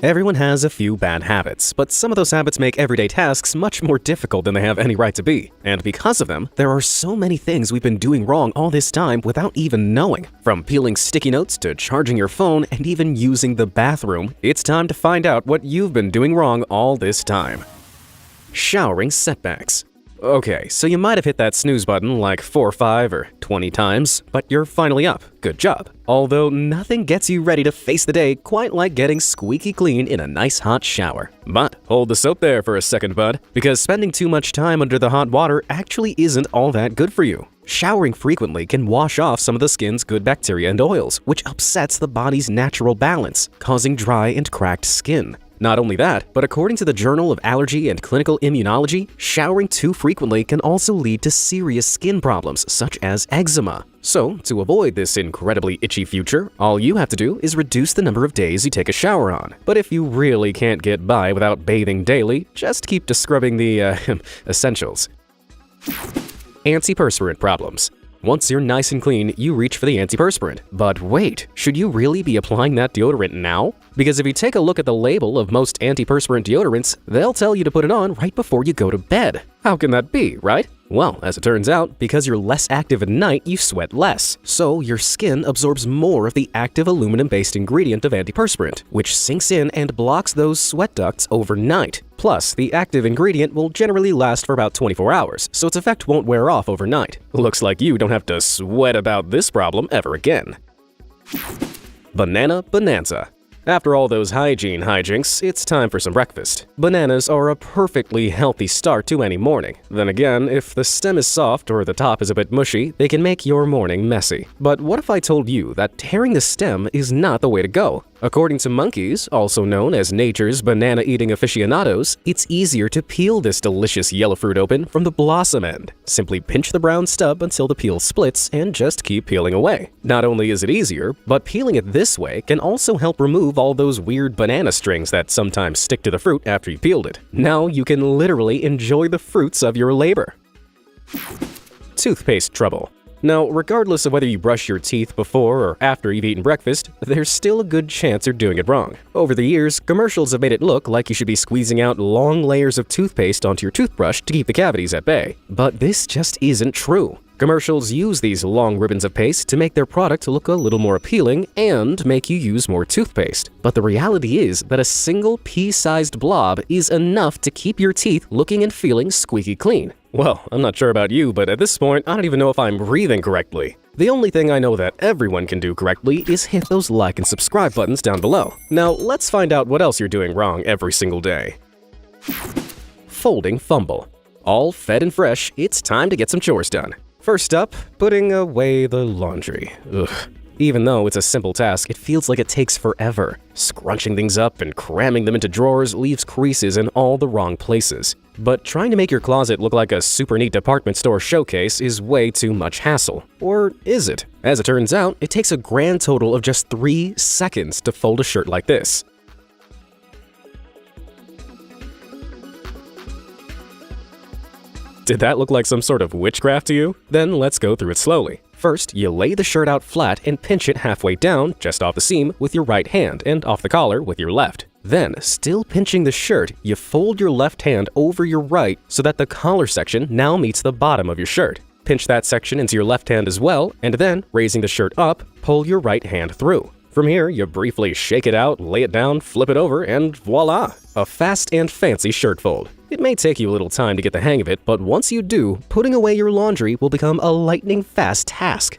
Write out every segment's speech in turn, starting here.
Everyone has a few bad habits, but some of those habits make everyday tasks much more difficult than they have any right to be. And because of them, there are so many things we've been doing wrong all this time without even knowing. From peeling sticky notes to charging your phone and even using the bathroom, it's time to find out what you've been doing wrong all this time. Showering setbacks. Okay, so you might have hit that snooze button like 4, 5, or 20 times, but you're finally up. Good job. Although nothing gets you ready to face the day quite like getting squeaky clean in a nice hot shower. But hold the soap there for a second, bud, because spending too much time under the hot water actually isn't all that good for you. Showering frequently can wash off some of the skin's good bacteria and oils, which upsets the body's natural balance, causing dry and cracked skin. Not only that, but according to the Journal of Allergy and Clinical Immunology, showering too frequently can also lead to serious skin problems such as eczema. So, to avoid this incredibly itchy future, all you have to do is reduce the number of days you take a shower on. But if you really can't get by without bathing daily, just keep scrubbing the essentials. Antiperspirant problems. Once you're nice and clean, you reach for the antiperspirant. But wait, should you really be applying that deodorant now? Because if you take a look at the label of most antiperspirant deodorants, they'll tell you to put it on right before you go to bed. How can that be, right? Well, as it turns out, because you're less active at night, you sweat less. So your skin absorbs more of the active aluminum-based ingredient of antiperspirant, which sinks in and blocks those sweat ducts overnight. Plus, the active ingredient will generally last for about 24 hours, so its effect won't wear off overnight. Looks like you don't have to sweat about this problem ever again. Banana Bonanza. After all those hygiene hijinks, it's time for some breakfast. Bananas are a perfectly healthy start to any morning. Then again, if the stem is soft or the top is a bit mushy, they can make your morning messy. But what if I told you that tearing the stem is not the way to go? According to monkeys, also known as nature's banana-eating aficionados, it's easier to peel this delicious yellow fruit open from the blossom end. Simply pinch the brown stub until the peel splits and just keep peeling away. Not only is it easier, but peeling it this way can also help remove all those weird banana strings that sometimes stick to the fruit after you peeled it. Now you can literally enjoy the fruits of your labor. Toothpaste trouble. Now, regardless of whether you brush your teeth before or after you've eaten breakfast, there's still a good chance you're doing it wrong. Over the years, commercials have made it look like you should be squeezing out long layers of toothpaste onto your toothbrush to keep the cavities at bay. But this just isn't true. Commercials use these long ribbons of paste to make their product look a little more appealing and make you use more toothpaste. But the reality is that a single pea-sized blob is enough to keep your teeth looking and feeling squeaky clean. Well, I'm not sure about you, but at this point, I don't even know if I'm breathing correctly. The only thing I know that everyone can do correctly is hit those like and subscribe buttons down below. Now, let's find out what else you're doing wrong every single day. Folding fumble. All fed and fresh, it's time to get some chores done. First up, putting away the laundry. Ugh. Even though it's a simple task, it feels like it takes forever. Scrunching things up and cramming them into drawers leaves creases in all the wrong places. But trying to make your closet look like a super neat department store showcase is way too much hassle. Or is it? As it turns out, it takes a grand total of just 3 seconds to fold a shirt like this. Did that look like some sort of witchcraft to you? Then let's go through it slowly. First, you lay the shirt out flat and pinch it halfway down, just off the seam, with your right hand and off the collar with your left. Then, still pinching the shirt, you fold your left hand over your right so that the collar section now meets the bottom of your shirt. Pinch that section into your left hand as well, and then, raising the shirt up, pull your right hand through. From here, you briefly shake it out, lay it down, flip it over, and voila! A fast and fancy shirt fold. It may take you a little time to get the hang of it, but once you do, putting away your laundry will become a lightning-fast task.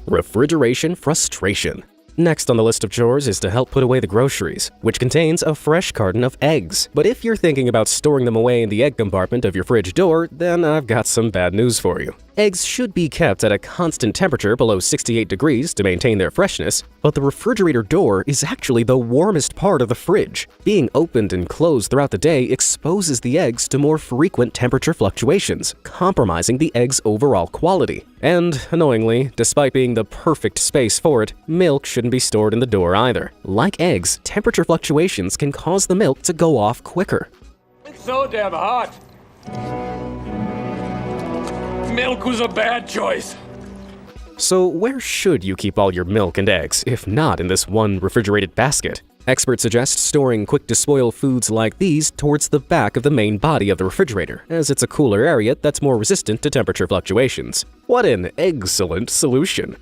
Refrigeration frustration. Next on the list of chores is to help put away the groceries, which contains a fresh carton of eggs. But if you're thinking about storing them away in the egg compartment of your fridge door, then I've got some bad news for you. Eggs should be kept at a constant temperature below 68 degrees to maintain their freshness, but the refrigerator door is actually the warmest part of the fridge. Being opened and closed throughout the day exposes the eggs to more frequent temperature fluctuations, compromising the egg's overall quality. And, annoyingly, despite being the perfect space for it, milk shouldn't be stored in the door either. Like eggs, temperature fluctuations can cause the milk to go off quicker. It's so damn hot! Milk was a bad choice. So where should you keep all your milk and eggs, if not in this one refrigerated basket? Experts suggest storing quick-to-spoil foods like these towards the back of the main body of the refrigerator, as it's a cooler area that's more resistant to temperature fluctuations. What an excellent solution!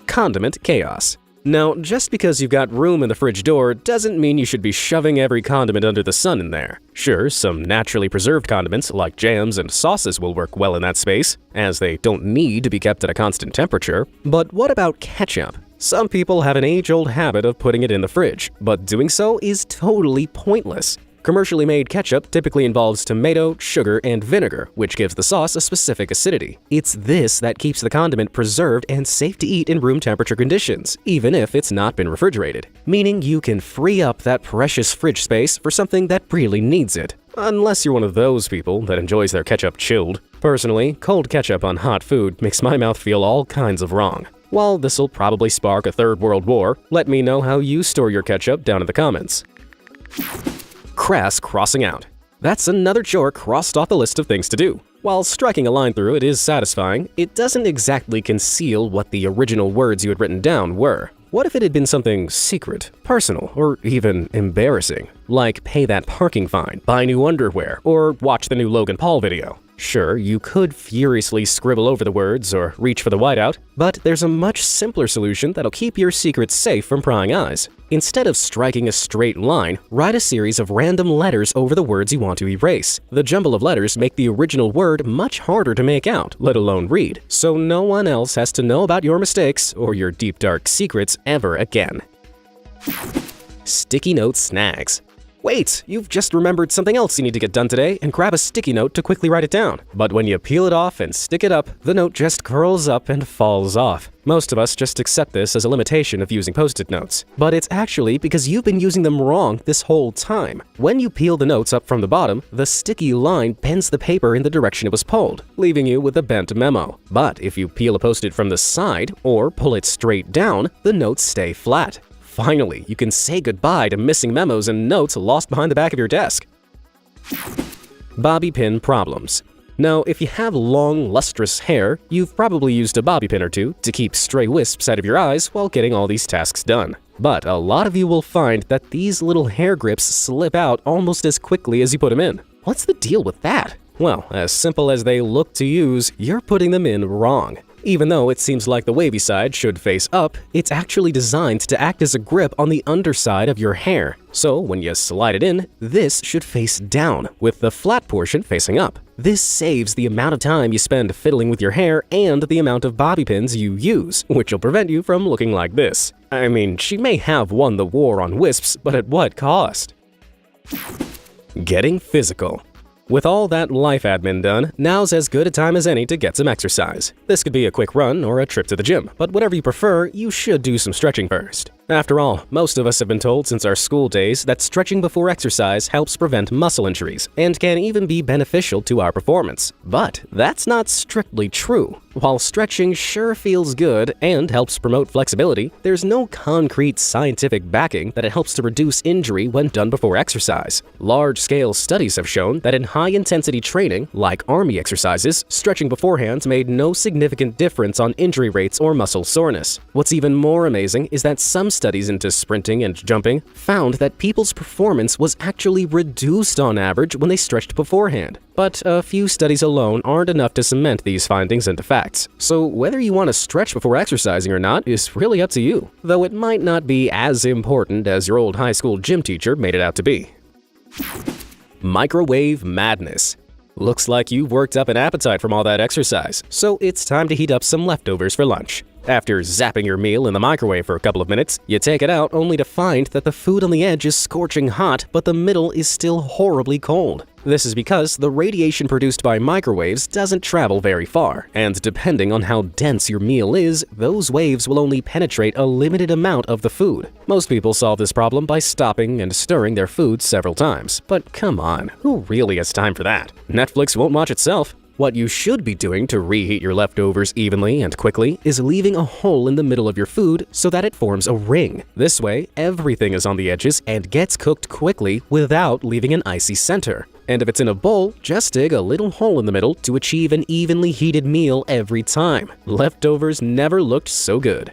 Condiment chaos. Now, just because you've got room in the fridge door doesn't mean you should be shoving every condiment under the sun in there. Sure, some naturally preserved condiments like jams and sauces will work well in that space, as they don't need to be kept at a constant temperature. But what about ketchup? Some people have an age-old habit of putting it in the fridge, but doing so is totally pointless. Commercially made ketchup typically involves tomato, sugar, and vinegar, which gives the sauce a specific acidity. It's this that keeps the condiment preserved and safe to eat in room temperature conditions, even if it's not been refrigerated. Meaning you can free up that precious fridge space for something that really needs it. Unless you're one of those people that enjoys their ketchup chilled. Personally, cold ketchup on hot food makes my mouth feel all kinds of wrong. While this'll probably spark a third world war, let me know how you store your ketchup down in the comments. Crass crossing out. That's another chore crossed off the list of things to do. While striking a line through it is satisfying, it doesn't exactly conceal what the original words you had written down were. What if it had been something secret, personal, or even embarrassing? Like pay that parking fine, buy new underwear, or watch the new Logan Paul video. Sure, you could furiously scribble over the words or reach for the whiteout, but there's a much simpler solution that'll keep your secrets safe from prying eyes. Instead of striking a straight line, write a series of random letters over the words you want to erase. The jumble of letters make the original word much harder to make out, let alone read, so no one else has to know about your mistakes or your deep dark secrets ever again. Sticky note snags. Wait, you've just remembered something else you need to get done today and grab a sticky note to quickly write it down. But when you peel it off and stick it up, the note just curls up and falls off. Most of us just accept this as a limitation of using Post-it notes. But it's actually because you've been using them wrong this whole time. When you peel the notes up from the bottom, the sticky line bends the paper in the direction it was pulled, leaving you with a bent memo. But if you peel a Post-it from the side or pull it straight down, the notes stay flat. Finally, you can say goodbye to missing memos and notes lost behind the back of your desk. Bobby pin problems. Now, if you have long, lustrous hair, you've probably used a bobby pin or two to keep stray wisps out of your eyes while getting all these tasks done. But a lot of you will find that these little hair grips slip out almost as quickly as you put them in. What's the deal with that? Well, as simple as they look to use, you're putting them in wrong. Even though it seems like the wavy side should face up, it's actually designed to act as a grip on the underside of your hair. So when you slide it in, this should face down, with the flat portion facing up. This saves the amount of time you spend fiddling with your hair and the amount of bobby pins you use, which will prevent you from looking like this. I mean, she may have won the war on wisps, but at what cost? Getting physical. With all that life admin done, now's as good a time as any to get some exercise. This could be a quick run or a trip to the gym, but whatever you prefer, you should do some stretching first. After all, most of us have been told since our school days that stretching before exercise helps prevent muscle injuries and can even be beneficial to our performance. But that's not strictly true. While stretching sure feels good and helps promote flexibility, there's no concrete scientific backing that it helps to reduce injury when done before exercise. Large-scale studies have shown that in high-intensity training, like army exercises, stretching beforehand made no significant difference on injury rates or muscle soreness. What's even more amazing is that some studies into sprinting and jumping found that people's performance was actually reduced on average when they stretched beforehand. But a few studies alone aren't enough to cement these findings into facts. So whether you want to stretch before exercising or not is really up to you, though it might not be as important as your old high school gym teacher made it out to be. Microwave madness. Looks like you've worked up an appetite from all that exercise, so it's time to heat up some leftovers for lunch. After zapping your meal in the microwave for a couple of minutes, you take it out only to find that the food on the edge is scorching hot, but the middle is still horribly cold. This is because the radiation produced by microwaves doesn't travel very far, and depending on how dense your meal is, those waves will only penetrate a limited amount of the food. Most people solve this problem by stopping and stirring their food several times, but come on, who really has time for that? Netflix won't watch itself. What you should be doing to reheat your leftovers evenly and quickly is leaving a hole in the middle of your food so that it forms a ring. This way, everything is on the edges and gets cooked quickly without leaving an icy center. And if it's in a bowl, just dig a little hole in the middle to achieve an evenly heated meal every time. Leftovers never looked so good.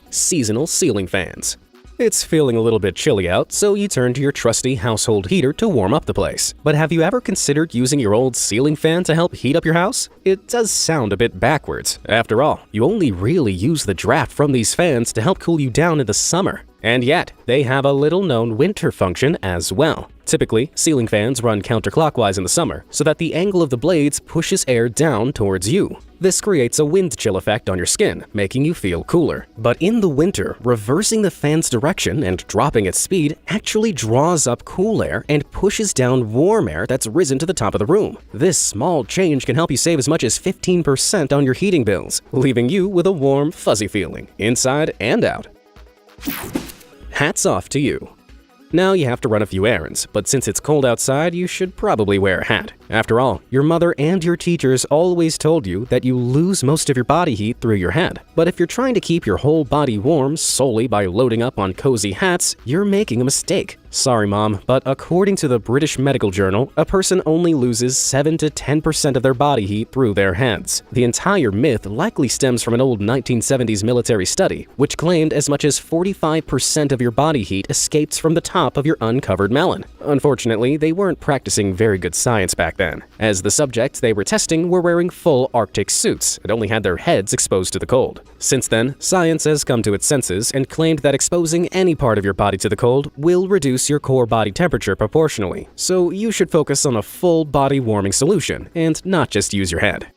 Seasonal ceiling fans. It's feeling a little bit chilly out, so you turn to your trusty household heater to warm up the place. But have you ever considered using your old ceiling fan to help heat up your house? It does sound a bit backwards. After all, you only really use the draft from these fans to help cool you down in the summer. And yet, they have a little-known winter function as well. Typically, ceiling fans run counterclockwise in the summer, so that the angle of the blades pushes air down towards you. This creates a wind chill effect on your skin, making you feel cooler. But in the winter, reversing the fan's direction and dropping its speed actually draws up cool air and pushes down warm air that's risen to the top of the room. This small change can help you save as much as 15% on your heating bills, leaving you with a warm, fuzzy feeling, inside and out. Hats off to you. Now you have to run a few errands, but since it's cold outside, you should probably wear a hat. After all, your mother and your teachers always told you that you lose most of your body heat through your head. But if you're trying to keep your whole body warm solely by loading up on cozy hats, you're making a mistake. Sorry, Mom, but according to the British Medical Journal, a person only loses 7 to 10% of their body heat through their heads. The entire myth likely stems from an old 1970s military study, which claimed as much as 45% of your body heat escapes from the top of your uncovered melon. Unfortunately, they weren't practicing very good science back then, as the subjects they were testing were wearing full Arctic suits and only had their heads exposed to the cold. Since then, science has come to its senses and claimed that exposing any part of your body to the cold will reduce your core body temperature proportionally, so you should focus on a full body warming solution and not just use your head.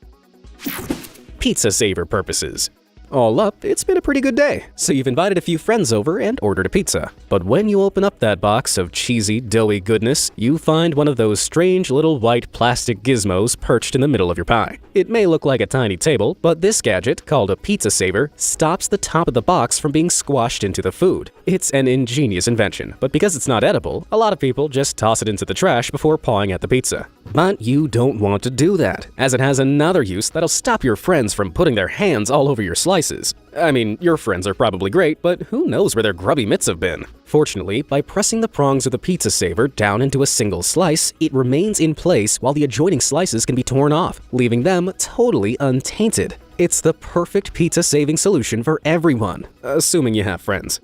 Pizza saver purposes. All up, it's been a pretty good day, so you've invited a few friends over and ordered a pizza. But when you open up that box of cheesy, doughy goodness, you find one of those strange little white plastic gizmos perched in the middle of your pie. It may look like a tiny table, but this gadget, called a pizza saver, stops the top of the box from being squashed into the food. It's an ingenious invention, but because it's not edible, a lot of people just toss it into the trash before pawing at the pizza. But you don't want to do that, as it has another use that'll stop your friends from putting their hands all over your slices. I mean, your friends are probably great, but who knows where their grubby mitts have been? Fortunately, by pressing the prongs of the pizza saver down into a single slice, it remains in place while the adjoining slices can be torn off, leaving them totally untainted. It's the perfect pizza-saving solution for everyone, assuming you have friends.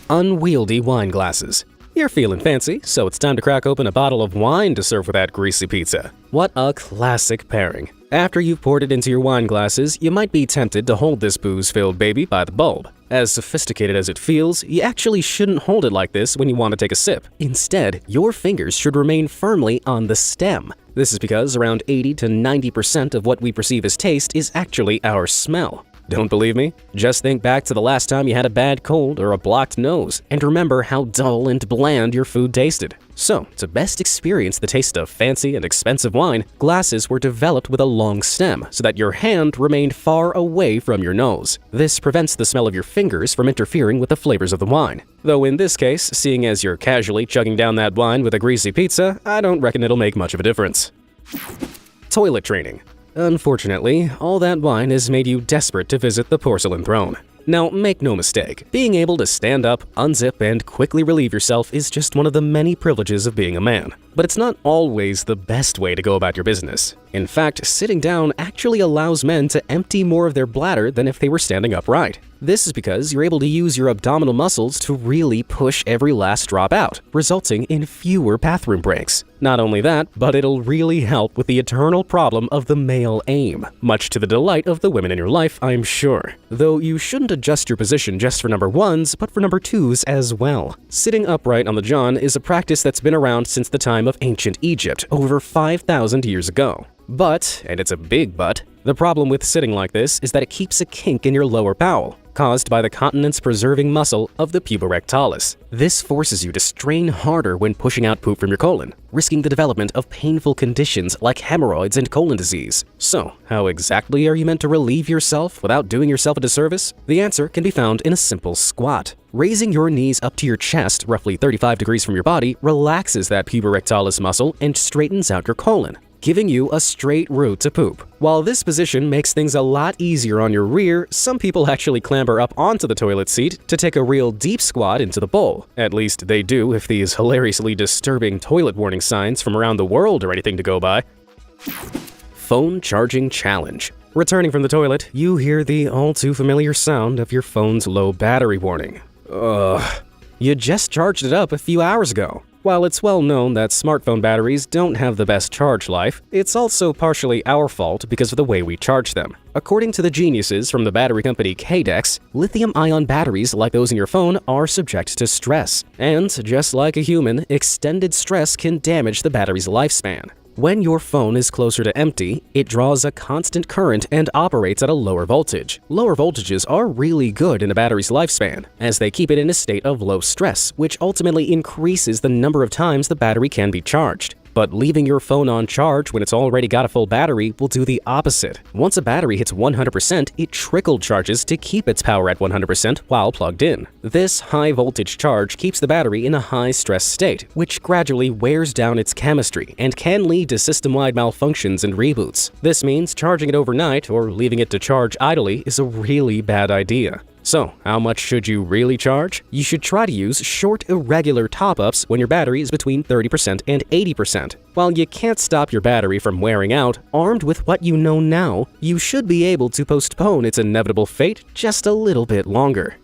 Unwieldy wine glasses. You're feeling fancy, so it's time to crack open a bottle of wine to serve with that greasy pizza. What a classic pairing. After you've poured it into your wine glasses, you might be tempted to hold this booze-filled baby by the bulb. As sophisticated as it feels, you actually shouldn't hold it like this when you want to take a sip. Instead, your fingers should remain firmly on the stem. This is because around 80 to 90% of what we perceive as taste is actually our smell. Don't believe me? Just think back to the last time you had a bad cold or a blocked nose, and remember how dull and bland your food tasted. So, to best experience the taste of fancy and expensive wine, glasses were developed with a long stem so that your hand remained far away from your nose. This prevents the smell of your fingers from interfering with the flavors of the wine. Though in this case, seeing as you're casually chugging down that wine with a greasy pizza, I don't reckon it'll make much of a difference. Toilet training. Unfortunately, all that wine has made you desperate to visit the porcelain throne. Now, make no mistake, being able to stand up, unzip, and quickly relieve yourself is just one of the many privileges of being a man. But it's not always the best way to go about your business. In fact, sitting down actually allows men to empty more of their bladder than if they were standing upright. This is because you're able to use your abdominal muscles to really push every last drop out, resulting in fewer bathroom breaks. Not only that, but it'll really help with the eternal problem of the male aim, much to the delight of the women in your life, I'm sure. Though you shouldn't adjust your position just for number ones, but for number twos as well. Sitting upright on the john is a practice that's been around since the time of ancient Egypt, over 5,000 years ago. But, and it's a big but, the problem with sitting like this is that it keeps a kink in your lower bowel, caused by the continence-preserving muscle of the puborectalis. This forces you to strain harder when pushing out poop from your colon, risking the development of painful conditions like hemorrhoids and colon disease. So, how exactly are you meant to relieve yourself without doing yourself a disservice? The answer can be found in a simple squat. Raising your knees up to your chest, roughly 35 degrees from your body, relaxes that puborectalis muscle and straightens out your colon, giving you a straight route to poop. While this position makes things a lot easier on your rear, some people actually clamber up onto the toilet seat to take a real deep squat into the bowl. At least they do if these hilariously disturbing toilet warning signs from around the world are anything to go by. Phone charging challenge. Returning from the toilet, you hear the all too familiar sound of your phone's low battery warning. You just charged it up a few hours ago. While it's well known that smartphone batteries don't have the best charge life, it's also partially our fault because of the way we charge them. According to the geniuses from the battery company KDEX, lithium-ion batteries like those in your phone are subject to stress. And just like a human, extended stress can damage the battery's lifespan. When your phone is closer to empty, it draws a constant current and operates at a lower voltage. Lower voltages are really good in a battery's lifespan, as they keep it in a state of low stress, which ultimately increases the number of times the battery can be charged. But leaving your phone on charge when it's already got a full battery will do the opposite. Once a battery hits 100%, it trickle charges to keep its power at 100% while plugged in. This high voltage charge keeps the battery in a high stress state, which gradually wears down its chemistry and can lead to system-wide malfunctions and reboots. This means charging it overnight or leaving it to charge idly is a really bad idea. So, how much should you really charge? You should try to use short, irregular top-ups when your battery is between 30% and 80%. While you can't stop your battery from wearing out, armed with what you know now, you should be able to postpone its inevitable fate just a little bit longer.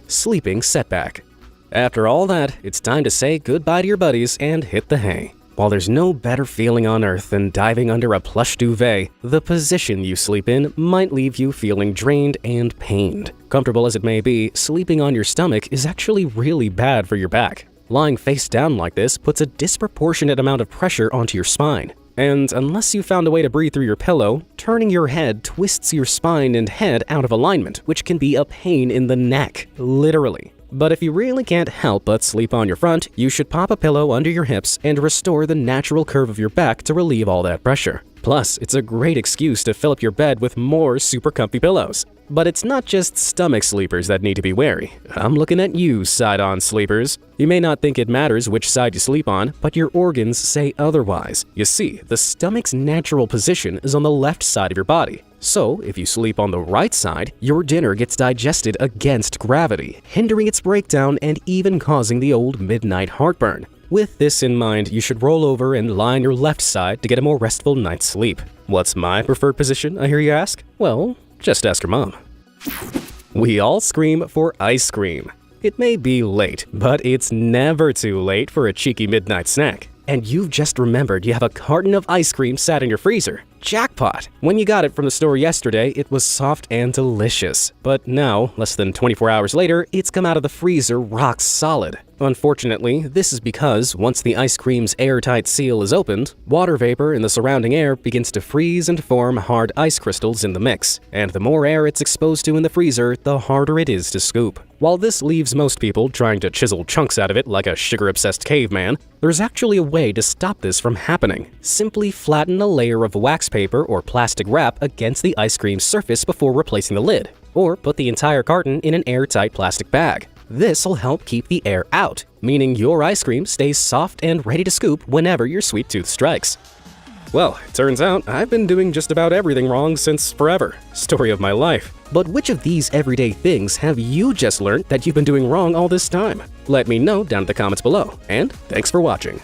Sleeping setback. After all that, it's time to say goodbye to your buddies and hit the hay. While there's no better feeling on earth than diving under a plush duvet, the position you sleep in might leave you feeling drained and pained. Comfortable as it may be, sleeping on your stomach is actually really bad for your back. Lying face down like this puts a disproportionate amount of pressure onto your spine. And unless you found a way to breathe through your pillow, turning your head twists your spine and head out of alignment, which can be a pain in the neck, literally. But if you really can't help but sleep on your front, you should pop a pillow under your hips and restore the natural curve of your back to relieve all that pressure. Plus, it's a great excuse to fill up your bed with more super comfy pillows. But it's not just stomach sleepers that need to be wary. I'm looking at you, side-on sleepers. You may not think it matters which side you sleep on, but your organs say otherwise. You see, the stomach's natural position is on the left side of your body. So, if you sleep on the right side, your dinner gets digested against gravity, hindering its breakdown and even causing the old midnight heartburn. With this in mind, you should roll over and lie on your left side to get a more restful night's sleep. What's my preferred position, I hear you ask? Well, just ask your mom. We all scream for ice cream. It may be late, but it's never too late for a cheeky midnight snack. And you've just remembered you have a carton of ice cream sat in your freezer. Jackpot! When you got it from the store yesterday, it was soft and delicious. But now, less than 24 hours later, it's come out of the freezer rock solid. Unfortunately, this is because once the ice cream's airtight seal is opened, water vapor in the surrounding air begins to freeze and form hard ice crystals in the mix. And the more air it's exposed to in the freezer, the harder it is to scoop. While this leaves most people trying to chisel chunks out of it like a sugar-obsessed caveman, there's actually a way to stop this from happening. Simply flatten a layer of wax paper or plastic wrap against the ice cream surface before replacing the lid, or put the entire carton in an airtight plastic bag. This'll help keep the air out, meaning your ice cream stays soft and ready to scoop whenever your sweet tooth strikes. Well, it turns out I've been doing just about everything wrong since forever. Story of my life. But which of these everyday things have you just learned that you've been doing wrong all this time? Let me know down in the comments below, and thanks for watching.